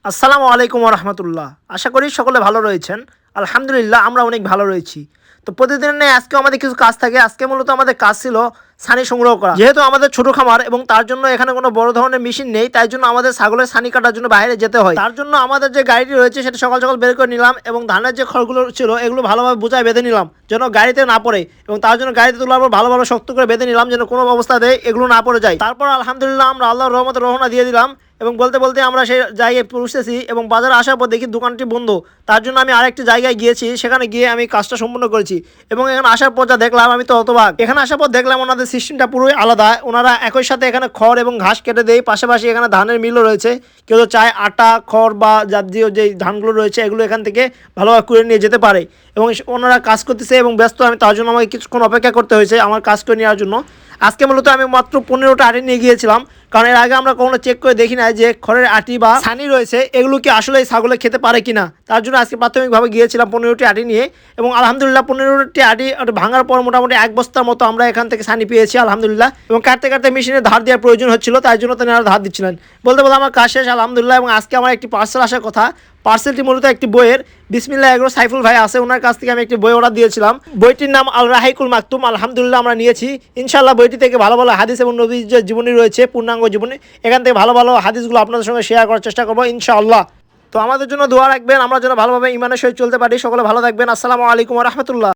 আসসালামু আলাইকুম রহমতুল্লাহ। আশা করি সকলে ভালো রয়েছেন। আলহামদুলিল্লাহ আমরা অনেক ভালো রয়েছি। তো প্রতিদিনের ন্যায় আজকেও আমাদের কিছু কাজ থাকে। আজকে মূলত আমাদের কাজ ছিল ছানি সংগ্রহ করা। যেহেতু আমাদের ছোট খামার এবং তার জন্য এখানে কোনো বড় ধরনের মেশিন নেই, তাই জন্য আমাদের ছাগলের ছানি কাটার জন্য বাইরে যেতে হয়। তার জন্য আমাদের যে গাড়িটি রয়েছে সেটা সকাল সকাল বের করে নিলাম এবং ধানের যে খড়গুলো ছিল এগুলো ভালোভাবে বোঝায় বেঁধে নিলাম যেন গাড়িতে না পড়ে, এবং তার জন্য গাড়িতে তোলার পর ভালোভাবে শক্ত করে বেঁধে নিলাম যেন কোনো অবস্থাতে এগুলো না পড়ে যায়। তারপর আলহামদুলিল্লাহ আমরা আল্লাহর রহমতে রওনা দিয়ে দিলাম এবং বলতে বলতে আমরা সেই জায়গায় পৌঁছেছি এবং বাজারে আসার পর দেখি দোকানটি বন্ধ। তার জন্য আমি আরেকটি জায়গায় গিয়েছি, সেখানে গিয়ে আমি কাজটা সম্পূর্ণ করেছি এবং এখানে আসার পর যা দেখলাম আমি তো হতবাক। এখানে আসার পর দেখলাম ওনাদের সিস্টেমটা পুরোই আলাদা। ওনারা একই সাথে এখানে খড় এবং ঘাস কেটে দেয়, পাশাপাশি এখানে ধানের মিলও রয়েছে। কেউ তো চায় আটা খড় বা জাতীয় যে ধানগুলো রয়েছে এগুলো এখান থেকে ভালোভাবে করে নিয়ে যেতে পারে এবং ওনারা কাজ করতেছে এবং ব্যস্ত। আমি তার জন্য আমাকে কিছুক্ষণ অপেক্ষা করতে হয়েছে আমার কাজ করে নেওয়ার জন্য। আজকে মূলত আমি মাত্র 15টা আটি নিয়ে গিয়েছিলাম, কারণ এর আগে আমরা কখনো চেক করে দেখি না যে খড়ের আটি বা ছানি রয়েছে এগুলো কি আসলে ছাগলে খেতে পারে কিনা। তার জন্য আজকে প্রাথমিকভাবে গিয়েছিলাম 15টি আটি নিয়ে এবং আলহামদুলিল্লাহ 15টি আটি ভাঙার পর মোটামুটি 1 বস্তার মতো আমরা এখান থেকে ছানি পেয়েছি আলহামদুলিল্লাহ। এবং কাটতে কাটতে মেশিনে ধার দেওয়ার প্রয়োজন হচ্ছিল, তাই জন্য তিনি ধার দিচ্ছিলেন। বলতে বলতে আমার কাজ শেষ আলহামদুলিল্লাহ। এবং আজকে আমার একটি পার্সেল আসার কথা। পার্সেলটি মূলত একটি বইয়ের, বিসমিল্লাহ এগ্রো সাইফুল ভাই আছে, ওনার কাছ থেকে আমি একটি বই অর্ডার দিয়েছিলাম। বইটির নাম আল রাহিকুল মাকতুম। আলহামদুলিল্লাহ আমরা নিয়েছি ইনশাআল্লাহ। বইটি থেকে ভালো ভালো হাদিস এবং নবীর যে জীবনী রয়েছে, পূর্ণাঙ্গ জীবনী, এখান থেকে ভালো ভালো হাদিসগুলো আপনাদের সঙ্গে শেয়ার করার চেষ্টা করবো ইনশাআল্লাহ। তো আমাদের জন্য দোয়া রাখবেন, আমরা যেন ভালোভাবে ইমানের সহিত চলতে পারি। সকলে ভালো থাকবেন। আসসালামু আলাইকুম রহমতুল্লাহ।